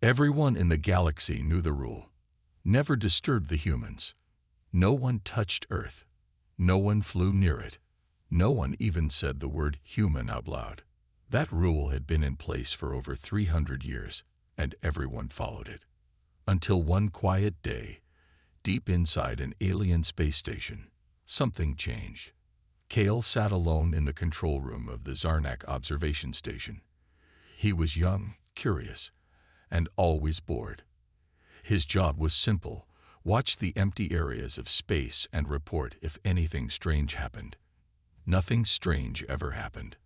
Everyone in the galaxy knew the rule. Never disturb the humans. No one touched Earth. No one flew near it. No one even said the word human out loud. That rule had been in place for over 300 years, and everyone followed it. Until one quiet day, deep inside an alien space station, something changed. Kale sat alone in the control room of the Zarnak observation station. He was young, curious, and always bored. His job was simple: watch the empty areas of space and report if anything strange happened. Nothing strange ever happened.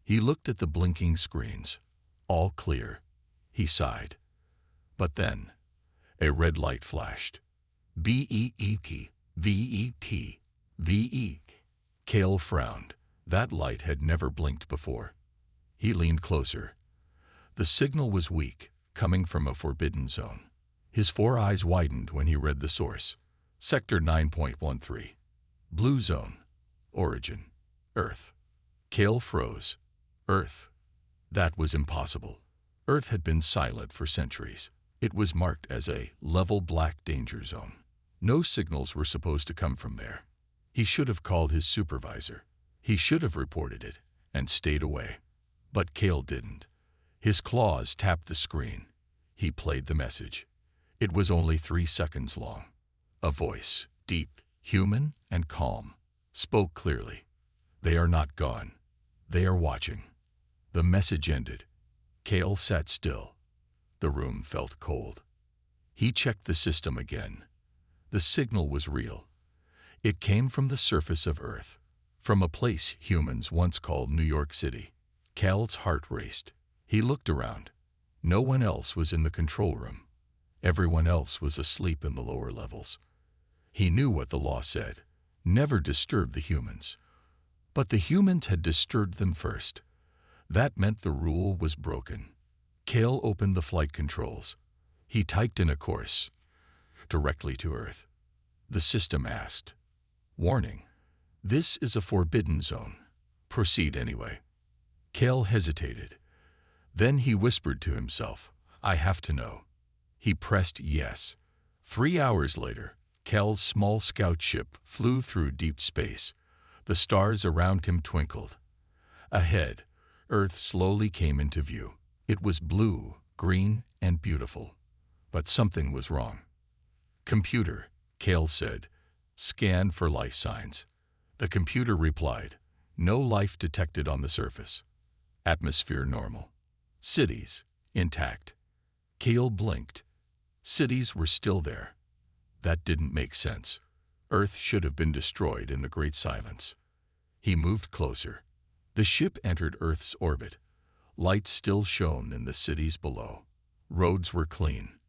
He looked at the blinking screens. All clear. He sighed. But then, a red light flashed. V-E-E-T, V-E-T, V-E. Kale frowned. That light had never blinked before. He leaned closer. The signal was weak, coming from a forbidden zone. His 4 eyes widened when he read the source. Sector 9.13. Blue zone. Origin. Earth. Kale froze. Earth. That was impossible. Earth had been silent for centuries. It was marked as a level black danger zone. No signals were supposed to come from there. He should have called his supervisor. He should have reported it and stayed away. But Kale didn't. His claws tapped the screen. He played the message. It was only 3 seconds long. A voice, deep, human, and calm, spoke clearly. They are not gone. They are watching. The message ended. Kale sat still. The room felt cold. He checked the system again. The signal was real. It came from the surface of Earth, from a place humans once called New York City. Kale's heart raced. He looked around. No one else was in the control room. Everyone else was asleep in the lower levels. He knew what the law said: never disturb the humans. But the humans had disturbed them first. That meant the rule was broken. Kale opened the flight controls. He typed in a course directly to Earth. The system asked, "Warning, this is a forbidden zone. Proceed anyway." Kale hesitated. Then he whispered to himself, "I have to know." He pressed yes. 3 hours later, Kale's small scout ship flew through deep space. The stars around him twinkled. Ahead, Earth slowly came into view. It was blue, green, and beautiful. But something was wrong. "Computer," Kale said, "scan for life signs." The computer replied, "No life detected on the surface. Atmosphere normal. Cities intact." Kale blinked. Cities were still there. That didn't make sense. Earth should have been destroyed in the Great Silence. He moved closer. The ship entered Earth's orbit. Lights still shone in the cities below. Roads were clean.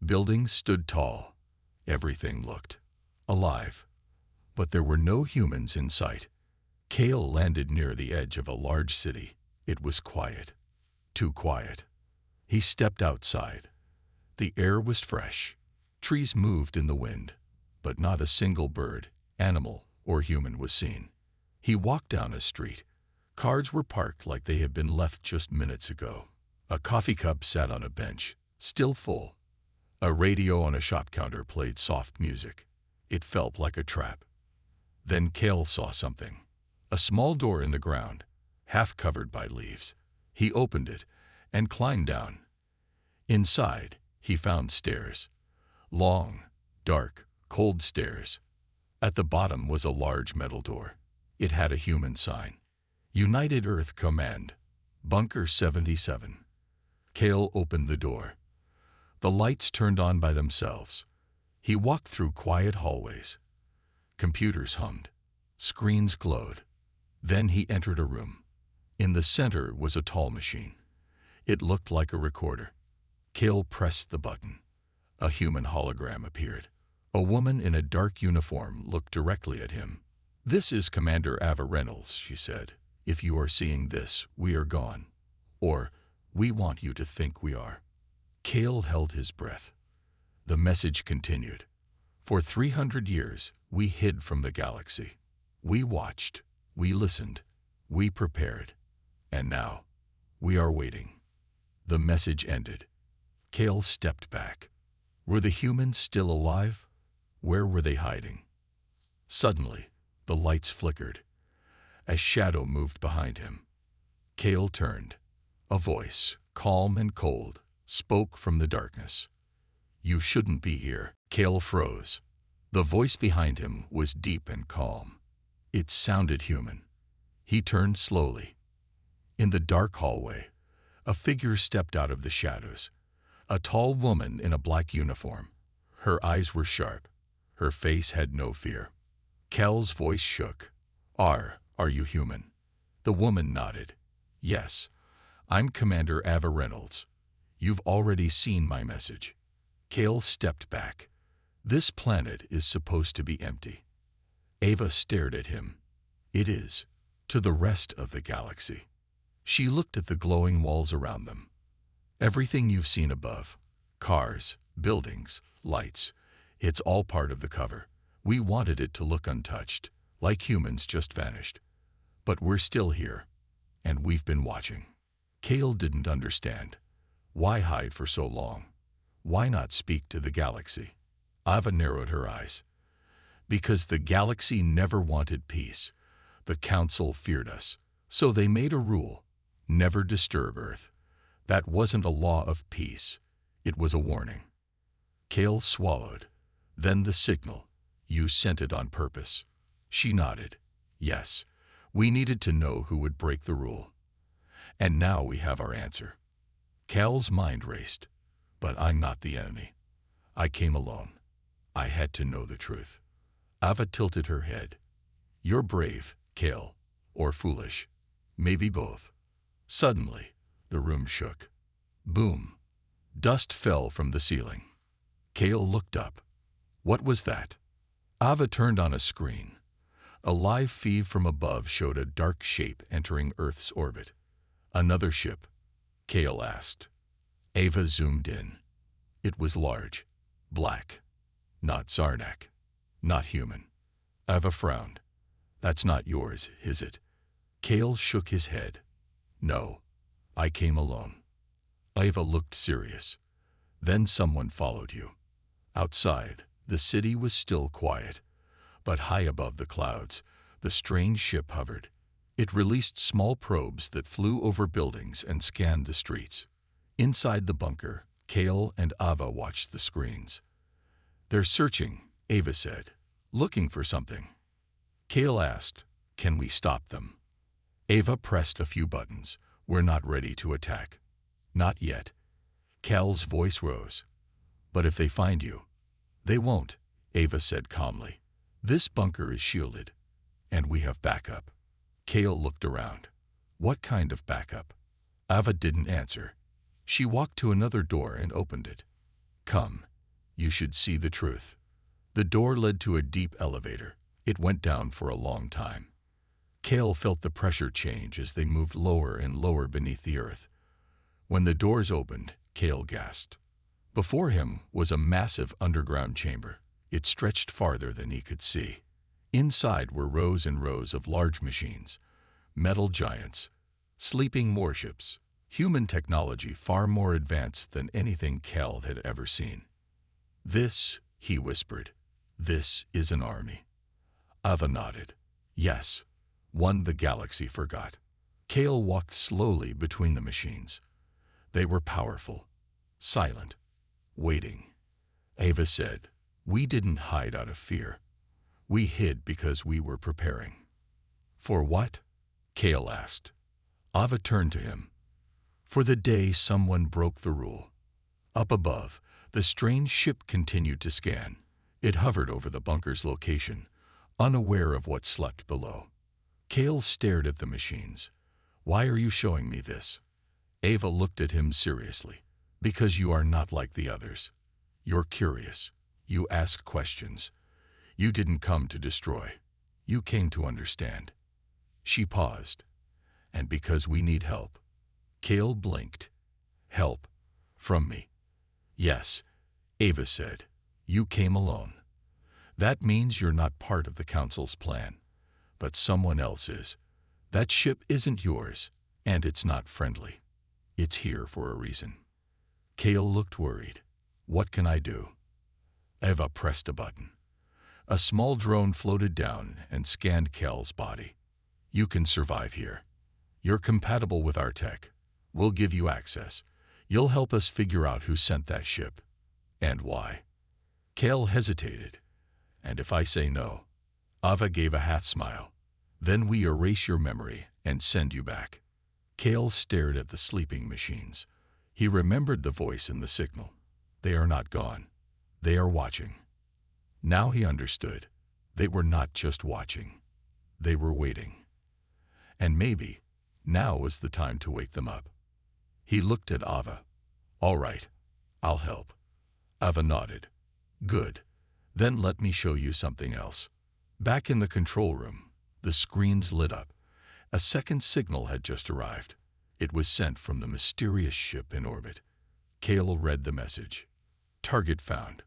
Buildings stood tall. Everything looked alive. But there were no humans in sight. Kale landed near the edge of a large city. It was quiet. Too quiet. He stepped outside. The air was fresh. Trees moved in the wind, but not a single bird, animal, or human was seen. He walked down a street. Cars were parked like they had been left just minutes ago. A coffee cup sat on a bench, still full. A radio on a shop counter played soft music. It felt like a trap. Then Kale saw something. A small door in the ground, half covered by leaves. He opened it and climbed down. Inside, he found stairs. Long, dark, cold stairs. At the bottom was a large metal door. It had a human sign. United Earth Command, Bunker 77. Kale opened the door. The lights turned on by themselves. He walked through quiet hallways. Computers hummed. Screens glowed. Then he entered a room. In the center was a tall machine. It looked like a recorder. Kale pressed the button. A human hologram appeared. A woman in a dark uniform looked directly at him. "This is Commander Ava Reynolds," she said. "If you are seeing this, we are gone. Or, we want you to think we are." Kale held his breath. The message continued. "For 300 years, we hid from the galaxy. We watched. We listened. We prepared. And now, we are waiting." The message ended. Kale stepped back. Were the humans still alive? Where were they hiding? Suddenly, the lights flickered. A shadow moved behind him. Kale turned. A voice, calm and cold, spoke from the darkness. "You shouldn't be here." Kale froze. The voice behind him was deep and calm. It sounded human. He turned slowly. In the dark hallway, a figure stepped out of the shadows. A tall woman in a black uniform. Her eyes were sharp. Her face had no fear. Kale's voice shook. Are you human?" The woman nodded. "Yes, I'm Commander Ava Reynolds. You've already seen my message." Kale stepped back. This planet is supposed to be empty. Ava stared at him. It is, to the rest of the galaxy. She looked at the glowing walls around them. Everything you've seen above, cars, buildings, lights, it's all part of the cover. We wanted it to look untouched, like humans just vanished. But we're still here, and we've been watching. Kale didn't understand. Why hide for so long? Why not speak to the galaxy? Ava narrowed her eyes. Because the galaxy never wanted peace. The Council feared us, so they made a rule. Never disturb Earth. That wasn't a law of peace. It was a warning. Kale swallowed. Then the signal. You sent it on purpose. She nodded. Yes, we needed to know who would break the rule. And now we have our answer. Kale's mind raced. But I'm not the enemy. I came alone. I had to know the truth. Ava tilted her head. You're brave, Kale, or foolish. Maybe both. Suddenly, the room shook. Boom. Dust fell from the ceiling. Kale looked up. What was that? Ava turned on a screen. A live feed from above showed a dark shape entering Earth's orbit. Another ship? Kale asked. Ava zoomed in. It was large, black. Not Zarnak. Not human. Ava frowned. That's not yours, is it? Kale shook his head. No, I came alone. Ava looked serious. Then someone followed you. Outside, the city was still quiet, but high above the clouds, the strange ship hovered. It released small probes that flew over buildings and scanned the streets. Inside the bunker, Kale and Ava watched the screens. They're searching, Ava said, looking for something. Kale asked, can we stop them? Ava pressed a few buttons. We're not ready to attack. Not yet. Kale's voice rose. But if they find you, they won't, Ava said calmly. This bunker is shielded, and we have backup. Kale looked around. What kind of backup? Ava didn't answer. She walked to another door and opened it. Come, you should see the truth. The door led to a deep elevator. It went down for a long time. Kale felt the pressure change as they moved lower and lower beneath the earth. When the doors opened, Kale gasped. Before him was a massive underground chamber. It stretched farther than he could see. Inside were rows and rows of large machines, metal giants, sleeping warships, human technology far more advanced than anything Kale had ever seen. This, he whispered, this is an army. Ava nodded. Yes, one the galaxy forgot. Kale walked slowly between the machines. They were powerful, silent, waiting. Ava said, we didn't hide out of fear. We hid because we were preparing. For what? Kale asked. Ava turned to him. For the day someone broke the rule. Up above, the strange ship continued to scan. It hovered over the bunker's location, unaware of what slept below. Kale stared at the machines. Why are you showing me this? Ava looked at him seriously. Because you are not like the others. You're curious. You ask questions. You didn't come to destroy. You came to understand. She paused. And because we need help. Kale blinked. Help. From me. Yes, Ava said. You came alone. That means you're not part of the Council's plan. But someone else is. That ship isn't yours, and it's not friendly. It's here for a reason. Kale looked worried. What can I do? Eva pressed a button. A small drone floated down and scanned Kale's body. You can survive here. You're compatible with our tech. We'll give you access. You'll help us figure out who sent that ship. And why. Kale hesitated. And if I say no? Ava gave a half smile. Then we erase your memory and send you back. Kale stared at the sleeping machines. He remembered the voice in the signal. They are not gone. They are watching. Now he understood. They were not just watching. They were waiting. And maybe now was the time to wake them up. He looked at Ava. All right, I'll help. Ava nodded. Good. Then let me show you something else. Back in the control room, the screens lit up. A second signal had just arrived. It was sent from the mysterious ship in orbit. Kale read the message. Target found.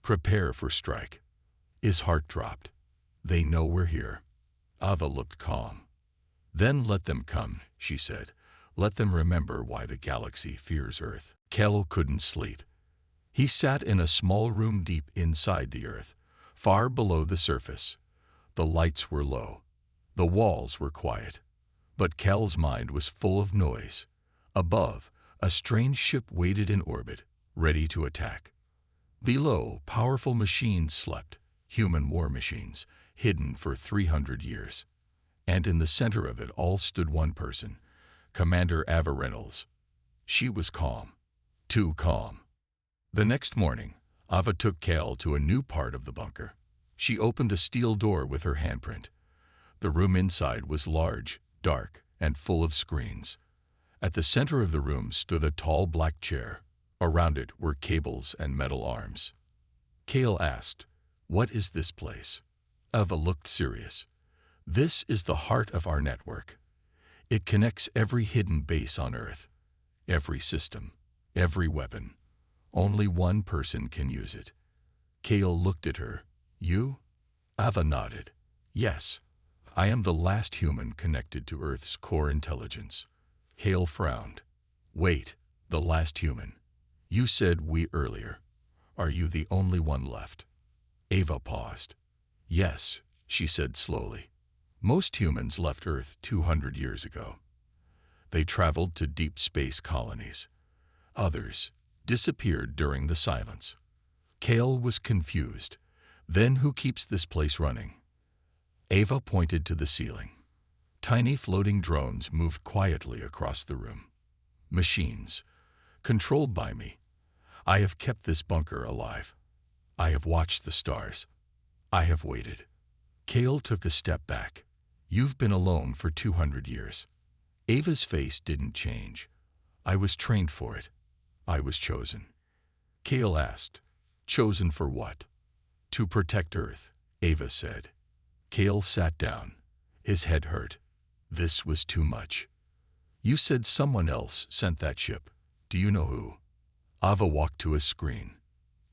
Prepare for strike. His heart dropped. They know we're here. Ava looked calm. Then let them come, she said. Let them remember why the galaxy fears Earth. Kale couldn't sleep. He sat in a small room deep inside the Earth, far below the surface. The lights were low. The walls were quiet. But Kale's mind was full of noise. Above, a strange ship waited in orbit, ready to attack. Below, powerful machines slept, human war machines, hidden for 300 years. And in the center of it all stood one person, Commander Ava Reynolds. She was calm. Too calm. The next morning, Ava took Kale to a new part of the bunker. She opened a steel door with her handprint. The room inside was large, dark, and full of screens. At the center of the room stood a tall black chair. Around it were cables and metal arms. Kale asked, "What is this place?" Ava looked serious. "This is the heart of our network. It connects every hidden base on Earth, every system, every weapon. Only one person can use it." Kale looked at her. "You?" Ava nodded. "Yes, I am the last human connected to Earth's core intelligence." Kale frowned. "Wait, the last human. You said we earlier. Are you the only one left?" Ava paused. "Yes," she said slowly. "Most humans left Earth 200 years ago. They traveled to deep space colonies. Others disappeared during the silence." Kale was confused. "Then who keeps this place running?" Ava pointed to the ceiling. Tiny floating drones moved quietly across the room. "Machines, controlled by me. I have kept this bunker alive. I have watched the stars. I have waited." Kale took a step back. "You've been alone for 200 years. Ava's face didn't change. I was trained for it. I was chosen." Kale asked, "Chosen for what?" "To protect Earth," Ava said. Kale sat down. His head hurt. This was too much. "You said someone else sent that ship. Do you know who?" Ava walked to a screen.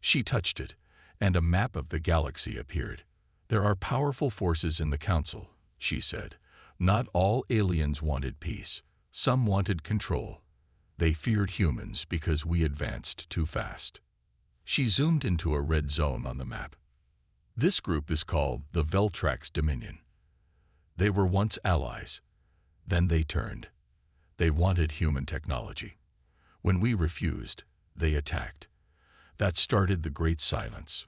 She touched it, and a map of the galaxy appeared. "There are powerful forces in the Council," she said. "Not all aliens wanted peace. Some wanted control. They feared humans because we advanced too fast." She zoomed into a red zone on the map. "This group is called the Veltrax Dominion. They were once allies. Then they turned. They wanted human technology. When we refused, they attacked. That started the Great Silence."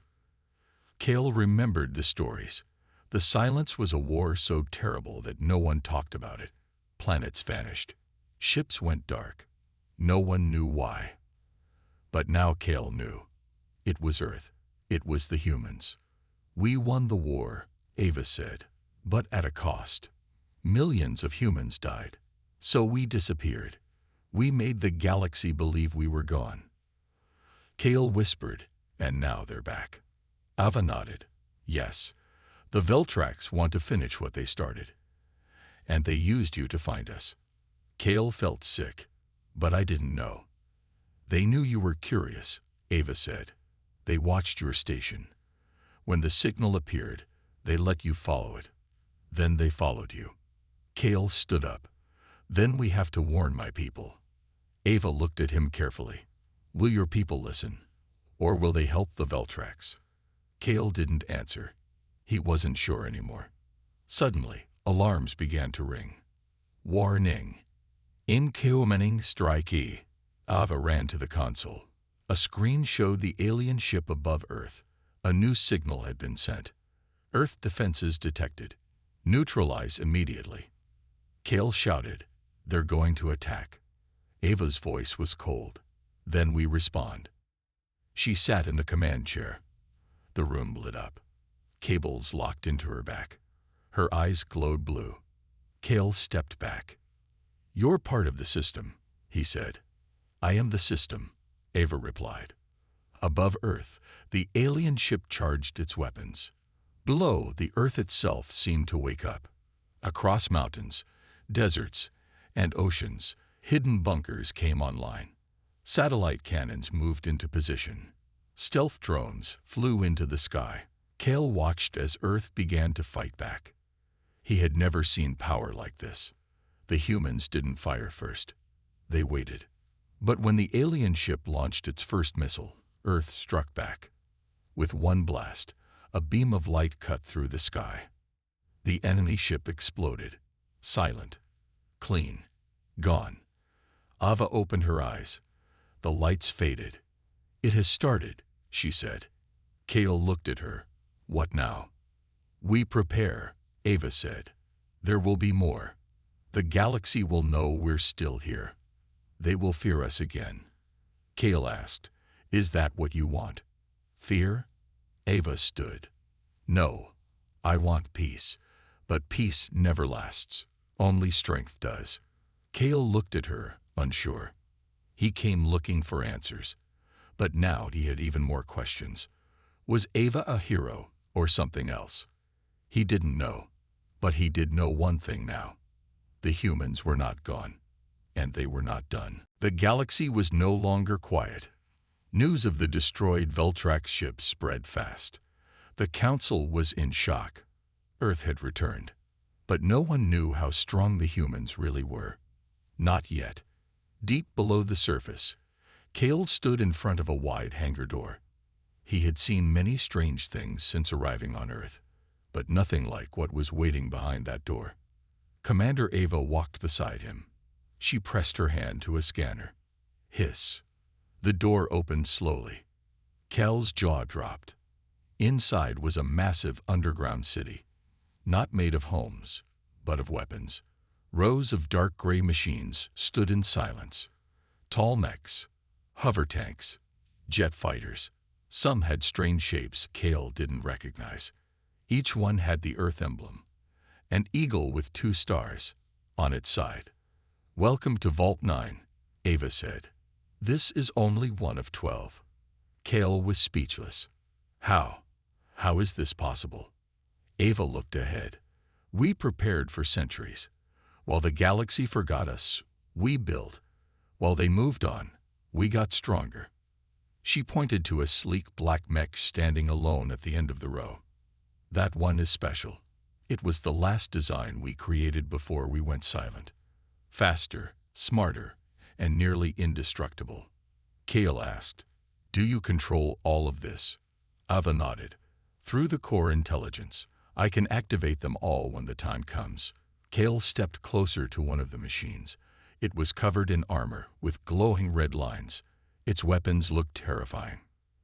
Kale remembered the stories. The silence was a war so terrible that no one talked about it. Planets vanished. Ships went dark. No one knew why. But now Kale knew. It was Earth. It was the humans. "We won the war," Ava said, "but at a cost. Millions of humans died. So we disappeared. We made the galaxy believe we were gone." Kale whispered, "And now they're back." Ava nodded. "Yes, the Veltrax want to finish what they started. And they used you to find us." Kale felt sick, "But I didn't know." "They knew you were curious," Ava said. "They watched your station. When the signal appeared, they let you follow it. Then they followed you." Kale stood up. "Then we have to warn my people." Ava looked at him carefully. Will your people listen? Or will they help the Veltrax? Kale didn't answer. He wasn't sure anymore. Suddenly, alarms began to ring. Warning. Incoming strike. Ava ran to the console. A screen showed the alien ship above Earth. A new signal had been sent. Earth defenses detected. Neutralize immediately. Kale shouted, "They're going to attack." Ava's voice was cold. "Then we respond." She sat in the command chair. The room lit up. Cables locked into her back. Her eyes glowed blue. Kale stepped back. "You're part of the system," he said. "I am the system," Ava replied. Above Earth, the alien ship charged its weapons. Below, the Earth itself seemed to wake up. Across mountains, deserts, and oceans, hidden bunkers came online. Satellite cannons moved into position. Stealth drones flew into the sky. Kale watched as Earth began to fight back. He had never seen power like this. The humans didn't fire first. They waited. But when the alien ship launched its first missile, Earth struck back. With one blast, a beam of light cut through the sky. The enemy ship exploded. Silent. Clean. Gone. Ava opened her eyes. The lights faded. "It has started," she said. Kale looked at her. "What now?" "We prepare," Ava said. "There will be more. The galaxy will know we're still here. They will fear us again." Kale asked, "Is that what you want? Fear?" Ava stood. "No, I want peace. But peace never lasts. Only strength does." Kale looked at her, unsure. He came looking for answers. But now he had even more questions. Was Ava a hero or something else? He didn't know. But he did know one thing now. The humans were not gone. And they were not done. The galaxy was no longer quiet. News of the destroyed Veltrax ship spread fast. The Council was in shock. Earth had returned. But no one knew how strong the humans really were. Not yet. Deep below the surface, Kale stood in front of a wide hangar door. He had seen many strange things since arriving on Earth, but nothing like what was waiting behind that door. Commander Ava walked beside him. She pressed her hand to a scanner. Hiss. The door opened slowly. Kale's jaw dropped. Inside was a massive underground city, not made of homes, but of weapons. Rows of dark gray machines stood in silence. Tall mechs, hover tanks, jet fighters. Some had strange shapes Kale didn't recognize. Each one had the Earth emblem, an eagle with 2 stars on its side. "Welcome to Vault 9, Ava said. "This is only one of 12. Kale was speechless. How? How is this possible? Ava looked ahead. "We prepared for centuries. While the galaxy forgot us, we built. While they moved on, we got stronger." She pointed to a sleek black mech standing alone at the end of the row. "That one is special. It was the last design we created before we went silent. Faster, smarter, and nearly indestructible." Kale asked, "Do you control all of this?" Ava nodded. "Through the core intelligence, I can activate them all when the time comes." Kale stepped closer to one of the machines. It was covered in armor with glowing red lines. Its weapons looked terrifying.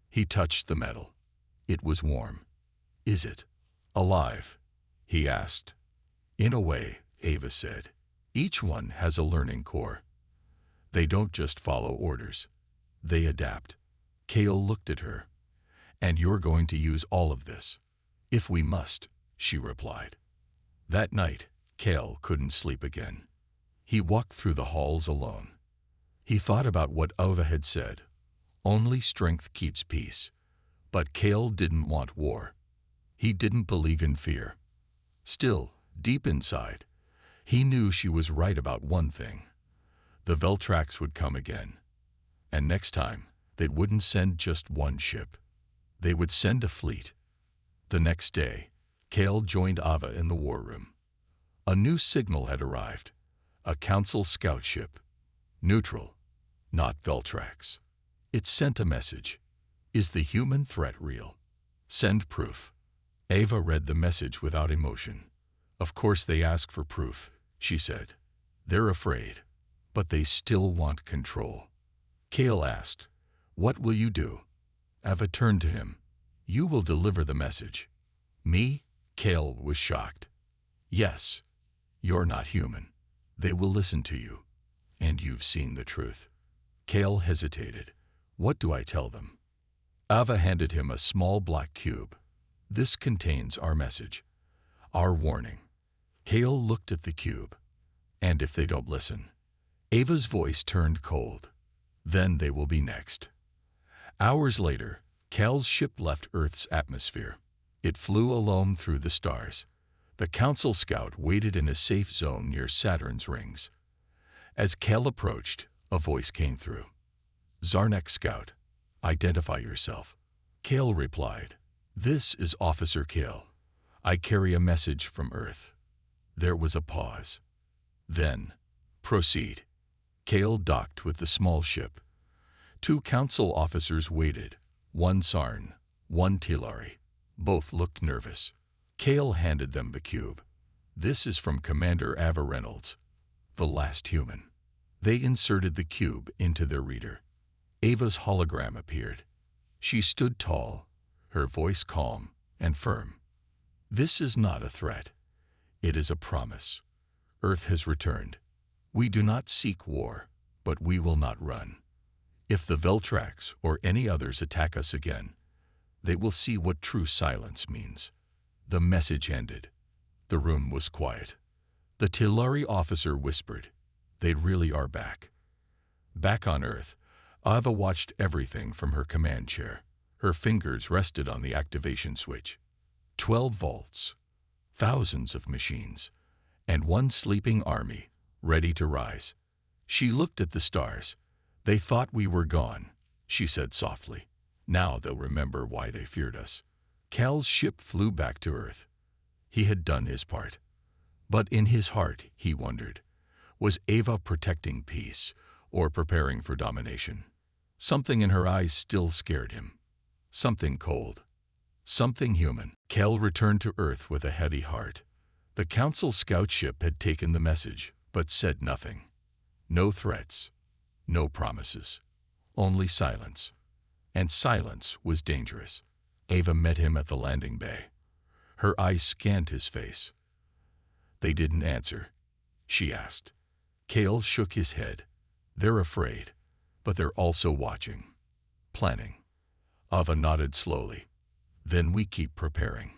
He touched the metal. It was warm. "Is it alive?" he asked. "In a way," Ava said. "Each one has a learning core. They don't just follow orders. They adapt." Kale looked at her. "And you're going to use all of this?" "If we must," she replied. That night, Kale couldn't sleep again. He walked through the halls alone. He thought about what Ava had said. Only strength keeps peace. But Kale didn't want war. He didn't believe in fear. Still, deep inside, he knew she was right about one thing. The Veltrax would come again. And next time, they wouldn't send just one ship. They would send a fleet. The next day, Kale joined Ava in the war room. A new signal had arrived. A Council scout ship. Neutral, not Veltrax. It sent a message. Is the human threat real? Send proof. Ava read the message without emotion. Of course they ask for proof, she said. They're afraid, but they still want control. Kale asked, what will you do? Ava turned to him. You will deliver the message. Me? Kale was shocked. Yes. You're not human. They will listen to you. And you've seen the truth. Kale hesitated. What do I tell them? Ava handed him a small black cube. This contains our message. Our warning. Kale looked at the cube. And if they don't listen? Ava's voice turned cold. Then they will be next. Hours later, Kale's ship left Earth's atmosphere. It flew alone through the stars. The Council scout waited in a safe zone near Saturn's rings. As Kale approached, a voice came through. Zarnek Scout, identify yourself. Kale replied, This is Officer Kale. I carry a message from Earth. There was a pause. Then, proceed. Kale docked with the small ship. 2 Council officers waited, one Sarn, one Tilari. Both looked nervous. Kale handed them the cube. This is from Commander Ava Reynolds, the last human. They inserted the cube into their reader. Ava's hologram appeared. She stood tall, her voice calm and firm. This is not a threat. It is a promise. Earth has returned. We do not seek war, but we will not run. If the Veltrax or any others attack us again, they will see what true silence means. The message ended. The room was quiet. The Tilari officer whispered, They really are back. Back on Earth, Ava watched everything from her command chair. Her fingers rested on the activation switch. 12 volts, thousands of machines, and one sleeping army, ready to rise. She looked at the stars. They thought we were gone, she said softly. Now they'll remember why they feared us. Cal's ship flew back to Earth. He had done his part. But in his heart, he wondered, was Ava protecting peace or preparing for domination? Something in her eyes still scared him. Something cold. Something human. Cal returned to Earth with a heavy heart. The Council scout ship had taken the message, but said nothing. No threats. No promises. Only silence. And silence was dangerous. Ava met him at the landing bay. Her eyes scanned his face. They didn't answer, she asked. Kale shook his head. They're afraid, but they're also watching. Planning. Ava nodded slowly. Then we keep preparing.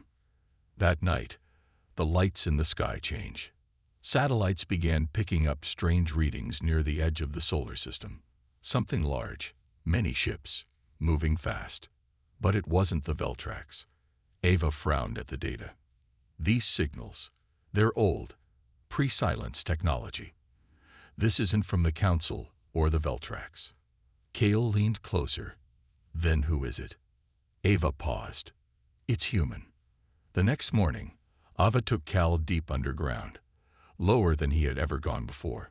That night, the lights in the sky changed. Satellites began picking up strange readings near the edge of the solar system. Something large, many ships, moving fast. But it wasn't the Veltrax. Ava frowned at the data. These signals, they're old, pre-silence technology. This isn't from the Council or the Veltrax. Kale leaned closer. Then who is it? Ava paused. It's human. The next morning, Ava took Cal deep underground, lower than he had ever gone before.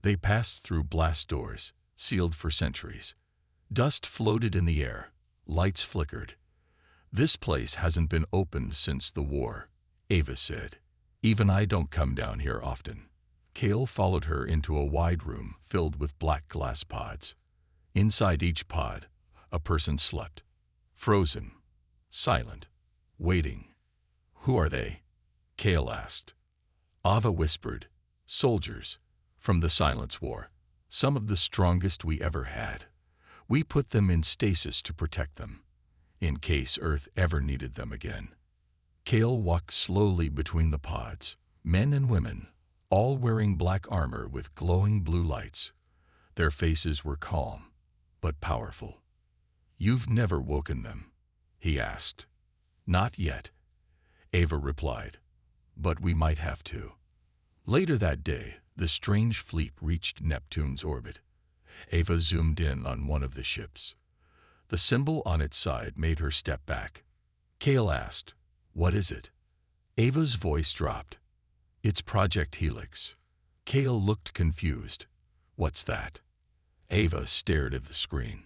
They passed through blast doors, sealed for centuries. Dust floated in the air. Lights flickered. This place hasn't been opened since the war, Ava said. Even I don't come down here often. Kale followed her into a wide room filled with black glass pods. Inside each pod, a person slept. Frozen. Silent. Waiting. Who are they? Kale asked. Ava whispered. Soldiers. From the Silence War. Some of the strongest we ever had. We put them in stasis to protect them, in case Earth ever needed them again. Kale walked slowly between the pods, men and women, all wearing black armor with glowing blue lights. Their faces were calm, but powerful. You've never woken them? He asked. Not yet, Ava replied, but we might have to. Later that day, the strange fleet reached Neptune's orbit. Ava zoomed in on one of the ships. The symbol on its side made her step back. Kale asked, What is it? Ava's voice dropped. It's Project Helix. Kale looked confused. What's that? Ava stared at the screen.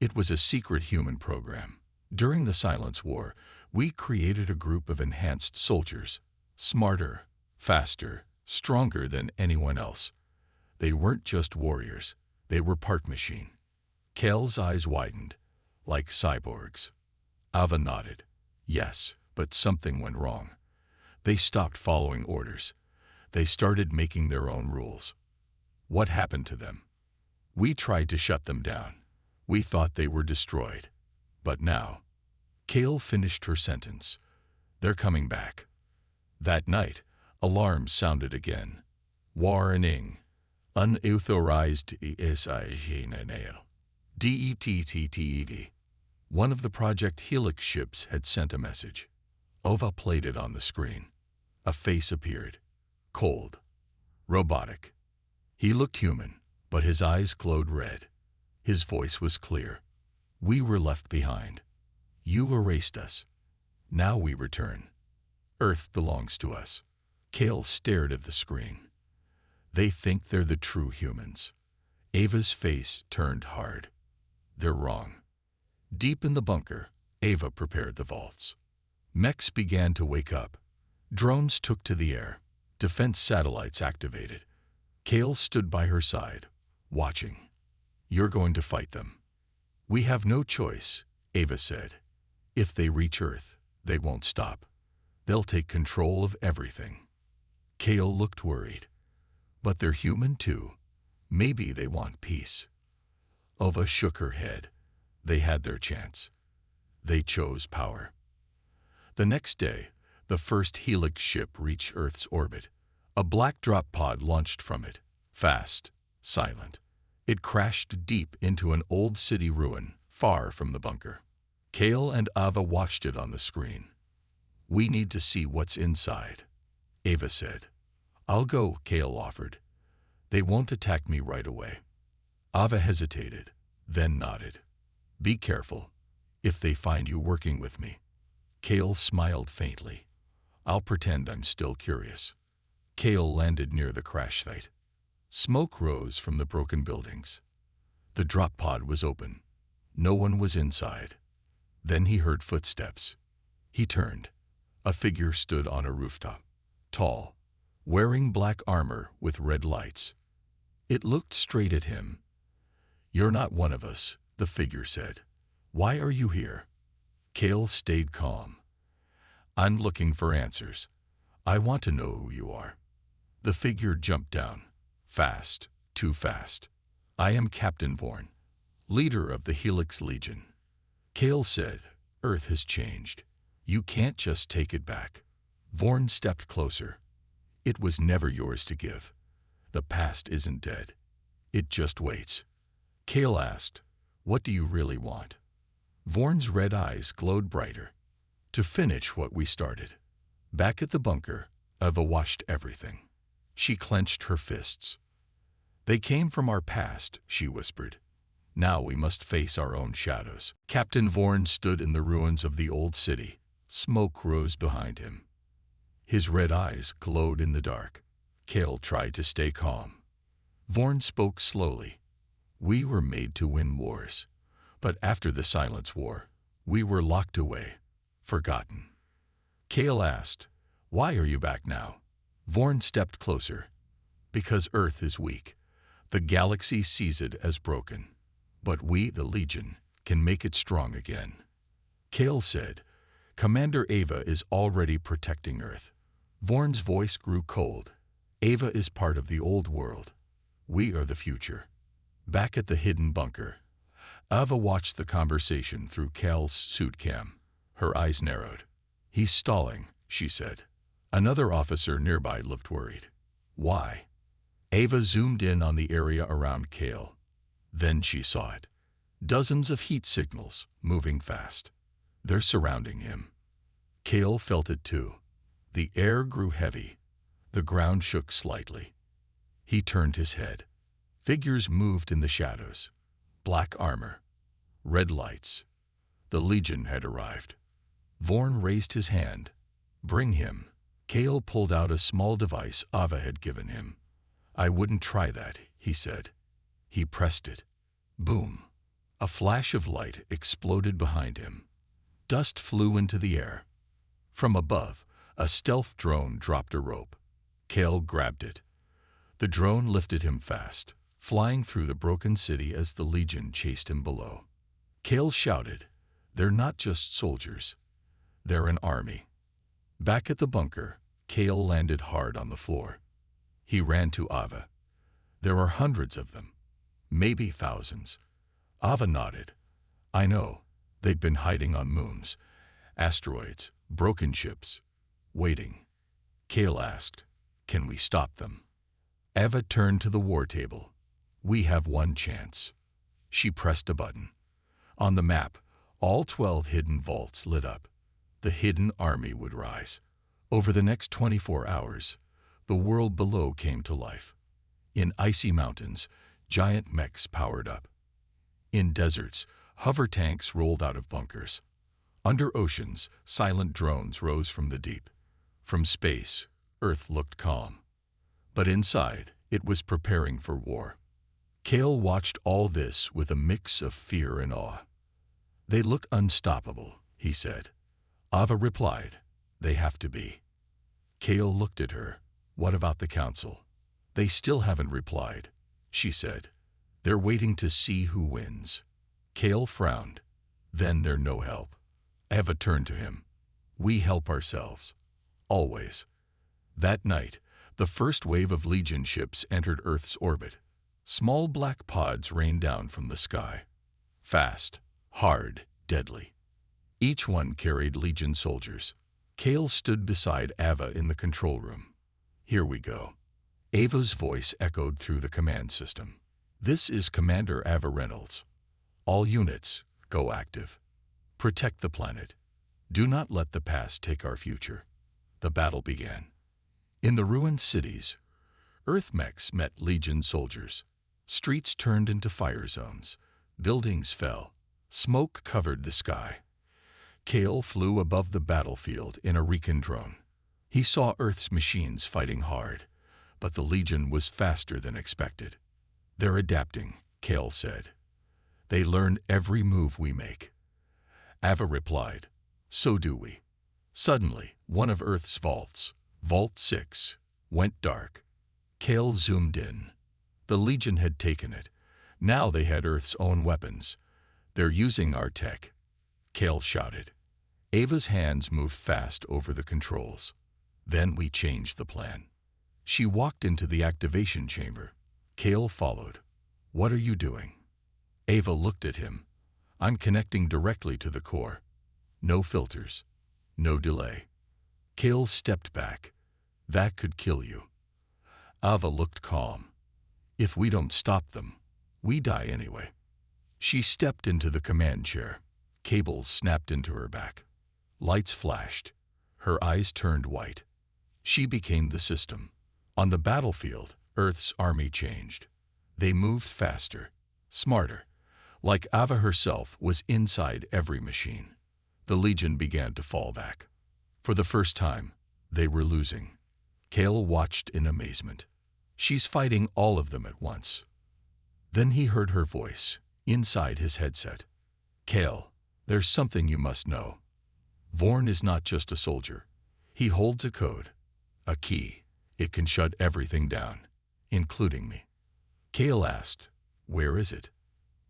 It was a secret human program. During the Silence War, we created a group of enhanced soldiers, smarter, faster, stronger than anyone else. They weren't just warriors, they were part machine. Kale's eyes widened, like cyborgs. Ava nodded. Yes, but something went wrong. They stopped following orders. They started making their own rules. What happened to them? We tried to shut them down. We thought they were destroyed. But now, Kale finished her sentence. They're coming back. That night, alarms sounded again. Warning. Unauthorized DETTTED. One of the Project Helix ships had sent a message. Ova played it on the screen. A face appeared. Cold. Robotic. He looked human, but his eyes glowed red. His voice was clear. We were left behind. You erased us. Now we return. Earth belongs to us. Kale stared at the screen. They think they're the true humans. Ava's face turned hard. They're wrong. Deep in the bunker, Ava prepared the vaults. Mechs began to wake up. Drones took to the air. Defense satellites activated. Kale stood by her side, watching. You're going to fight them. We have no choice, Ava said. If they reach Earth, they won't stop. They'll take control of everything. Kale looked worried. But they're human too. Maybe they want peace. Ova shook her head. They had their chance. They chose power. The next day, the first Helix ship reached Earth's orbit. A black drop pod launched from it, fast, silent. It crashed deep into an old city ruin, far from the bunker. Kale and Ava watched it on the screen. We need to see what's inside, Ava said. I'll go, Kale offered. They won't attack me right away. Ava hesitated, then nodded. Be careful, if they find you working with me. Kale smiled faintly. I'll pretend I'm still curious. Kale landed near the crash site. Smoke rose from the broken buildings. The drop pod was open. No one was inside. Then he heard footsteps. He turned. A figure stood on a rooftop. Tall, wearing black armor with red lights. It looked straight at him. You're not one of us, the figure said. Why are you here? Kale stayed calm. I'm looking for answers. I want to know who you are. The figure jumped down. Fast, too fast. I am Captain Vorn, leader of the Helix Legion. Kale said, Earth has changed. You can't just take it back. Vorn stepped closer. It was never yours to give. The past isn't dead. It just waits. Kale asked, what do you really want? Vorn's red eyes glowed brighter. To finish what we started. Back at the bunker, Ava watched everything. She clenched her fists. They came from our past, she whispered. Now we must face our own shadows. Captain Vorn stood in the ruins of the old city. Smoke rose behind him. His red eyes glowed in the dark. Kale tried to stay calm. Vorn spoke slowly. We were made to win wars. But after the Silence War, we were locked away, forgotten. Kale asked, why are you back now? Vorn stepped closer. Because Earth is weak. The galaxy sees it as broken. But we, the Legion, can make it strong again. Kale said, Commander Ava is already protecting Earth. Vorn's voice grew cold. Ava is part of the old world. We are the future. Back at the hidden bunker, Ava watched the conversation through Kale's suit cam. Her eyes narrowed. He's stalling, she said. Another officer nearby looked worried. Why? Ava zoomed in on the area around Kale. Then she saw it. Dozens of heat signals, moving fast. They're surrounding him. Kale felt it too. The air grew heavy. The ground shook slightly. He turned his head. Figures moved in the shadows. Black armor. Red lights. The Legion had arrived. Vorn raised his hand. Bring him. Kale pulled out a small device Ava had given him. I wouldn't try that, he said. He pressed it. Boom. A flash of light exploded behind him. Dust flew into the air. From above, a stealth drone dropped a rope. Kale grabbed it. The drone lifted him fast, flying through the broken city as the Legion chased him below. Kale shouted, "They're not just soldiers. They're an army." Back at the bunker, Kale landed hard on the floor. He ran to Ava. "There are hundreds of them. Maybe thousands." Ava nodded. "I know. They've been hiding on moons, asteroids, broken ships, waiting." Kale asked, "Can we stop them?" Ava turned to the war table. "We have one chance." She pressed a button. On the map, all 12 hidden vaults lit up. The hidden army would rise. Over the next 24 hours, the world below came to life. In icy mountains, giant mechs powered up. In deserts, hover tanks rolled out of bunkers. Under oceans, silent drones rose from the deep. From space, Earth looked calm. But inside, it was preparing for war. Kale watched all this with a mix of fear and awe. "They look unstoppable," he said. Ava replied, "They have to be." Kale looked at her. "What about the council?" "They still haven't replied," she said. "They're waiting to see who wins." Kale frowned. "Then they're no help." Ava turned to him. "We help ourselves. Always." That night, the first wave of Legion ships entered Earth's orbit. Small black pods rained down from the sky. Fast, hard, deadly. Each one carried Legion soldiers. Kale stood beside Ava in the control room. "Here we go." Ava's voice echoed through the command system. "This is Commander Ava Reynolds. All units, go active. Protect the planet. Do not let the past take our future." The battle began. In the ruined cities, Earth mechs met Legion soldiers. Streets turned into fire zones. Buildings fell. Smoke covered the sky. Kale flew above the battlefield in a recon drone. He saw Earth's machines fighting hard, but the Legion was faster than expected. "They're adapting," Kale said. "They learn every move we make." Ava replied, "So do we." Suddenly, one of Earth's vaults, Vault 6, went dark. Kale zoomed in. The Legion had taken it. Now they had Earth's own weapons. "They're using our tech," Kale shouted. Ava's hands moved fast over the controls. "Then we changed the plan." She walked into the activation chamber. Kale followed. "What are you doing?" Ava looked at him. "I'm connecting directly to the core. No filters. No delay." Kale stepped back. "That could kill you." Ava looked calm. "If we don't stop them, we die anyway." She stepped into the command chair. Cables snapped into her back. Lights flashed. Her eyes turned white. She became the system. On the battlefield, Earth's army changed. They moved faster, smarter, like Ava herself was inside every machine. The Legion began to fall back. For the first time, they were losing. Kale watched in amazement. "She's fighting all of them at once." Then he heard her voice, inside his headset. "Kale, there's something you must know. Vorn is not just a soldier. He holds a code, a key. It can shut everything down, including me." Kale asked, "Where is it?"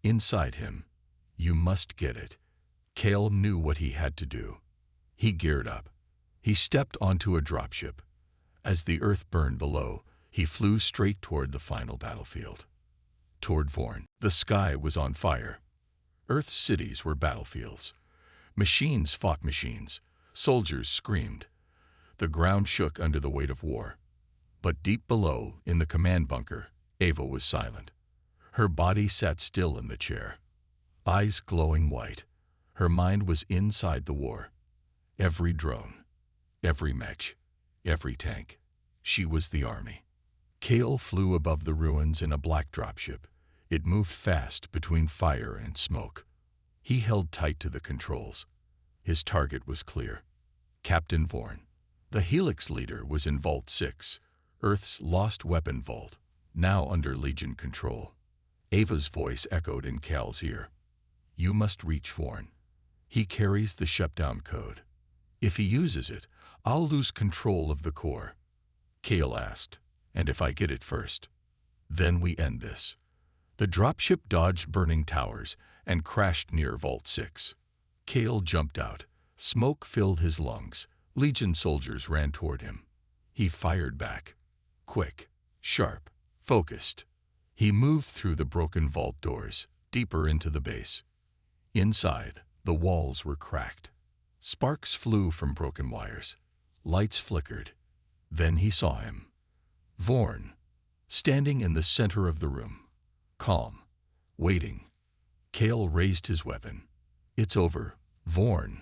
"Inside him. You must get it." Kale knew what he had to do. He geared up. He stepped onto a dropship. As the Earth burned below, he flew straight toward the final battlefield. Toward Vorn. The sky was on fire. Earth's cities were battlefields. Machines fought machines. Soldiers screamed. The ground shook under the weight of war. But deep below, in the command bunker, Ava was silent. Her body sat still in the chair, eyes glowing white. Her mind was inside the war. Every drone, every mech, every tank. She was the army. Kale flew above the ruins in a black dropship. It moved fast between fire and smoke. He held tight to the controls. His target was clear. Captain Vorn. The Helix leader was in Vault 6, Earth's lost weapon vault, now under Legion control. Ava's voice echoed in Cal's ear. You must reach Vorn. He carries the shutdown code. If he uses it, I'll lose control of the core. Kale asked, and if I get it first? Then we end this. The dropship dodged burning towers and crashed near Vault 6. Kale jumped out. Smoke filled his lungs. Legion soldiers ran toward him. He fired back. Quick, sharp, focused. He moved through the broken vault doors, deeper into the base. Inside, the walls were cracked. Sparks flew from broken wires. Lights flickered. Then he saw him. Vorn, standing in the center of the room. Calm, waiting. Kale raised his weapon. It's over, Vorn.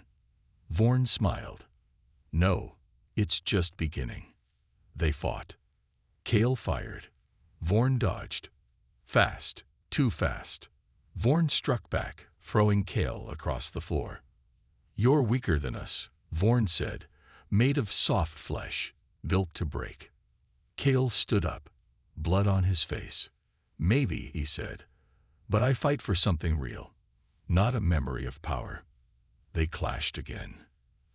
Vorn smiled. No, it's just beginning. They fought. Kale fired. Vorn dodged. Fast, too fast. Vorn struck back, throwing Kale across the floor. You're weaker than us, Vorn said, made of soft flesh, built to break. Kale stood up, blood on his face. Maybe, he said, but I fight for something real, not a memory of power. They clashed again.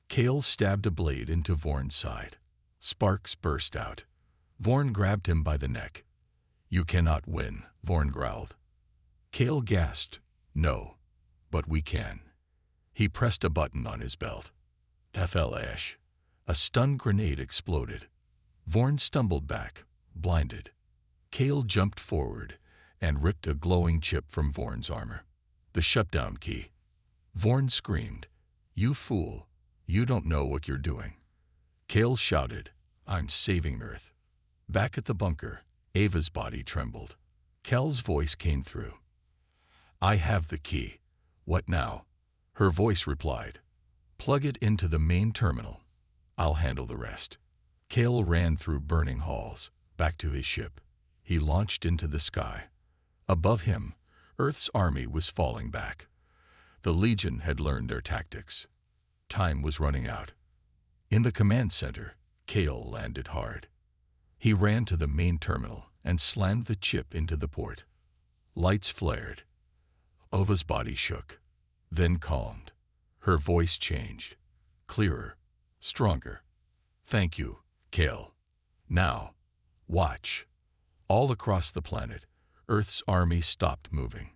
Kale stabbed a blade into Vorn's side. Sparks burst out. Vorn grabbed him by the neck. You cannot win, Vorn growled. Kale gasped. No, but we can. He pressed a button on his belt. FLAsh. A stun grenade exploded. Vorn stumbled back, blinded. Kale jumped forward and ripped a glowing chip from Vorn's armor. The shutdown key. Vorn screamed. You fool. You don't know what you're doing. Kale shouted, I'm saving Earth. Back at the bunker, Ava's body trembled. Kel's voice came through. I have the key. What now? Her voice replied. Plug it into the main terminal. I'll handle the rest. Kale ran through burning halls, back to his ship. He launched into the sky. Above him, Earth's army was falling back. The Legion had learned their tactics. Time was running out. In the command center, Kale landed hard. He ran to the main terminal and slammed the chip into the port. Lights flared. Ava's body shook, then calmed. Her voice changed. Clearer, stronger. Thank you, Kale. Now, watch. All across the planet, Earth's army stopped moving.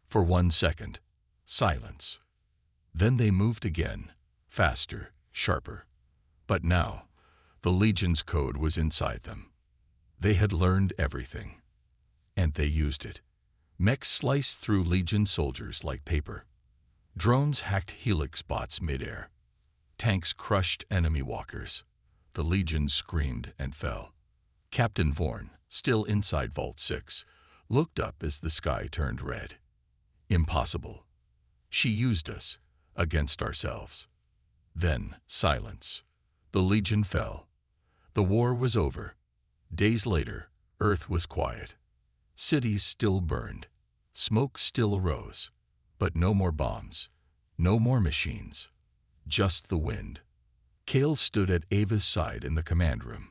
For 1 second, silence. Then they moved again, faster, sharper. But now, the Legion's code was inside them. They had learned everything. And they used it. Mechs sliced through Legion soldiers like paper. Drones hacked Helix bots midair. Tanks crushed enemy walkers. The Legion screamed and fell. Captain Vorn, still inside Vault 6, looked up as the sky turned red. Impossible. She used us, against ourselves. Then, silence. The Legion fell. The war was over. Days later, Earth was quiet. Cities still burned. Smoke still arose. But no more bombs. No more machines. Just the wind. Kale stood at Ava's side in the command room.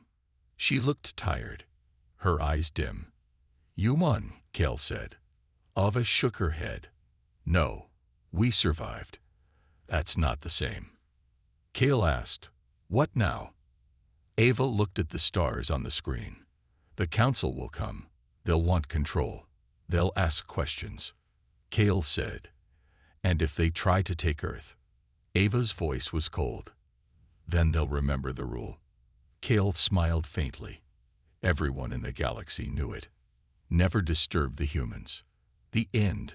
She looked tired, her eyes dim. You won, Kale said. Ava shook her head. No, we survived. That's not the same. Kale asked, what now? Ava looked at the stars on the screen. The council will come. They'll want control. They'll ask questions. Kale said, and if they try to take Earth? Ava's voice was cold. Then they'll remember the rule. Kale smiled faintly. Everyone in the galaxy knew it. Never disturb the humans. The end.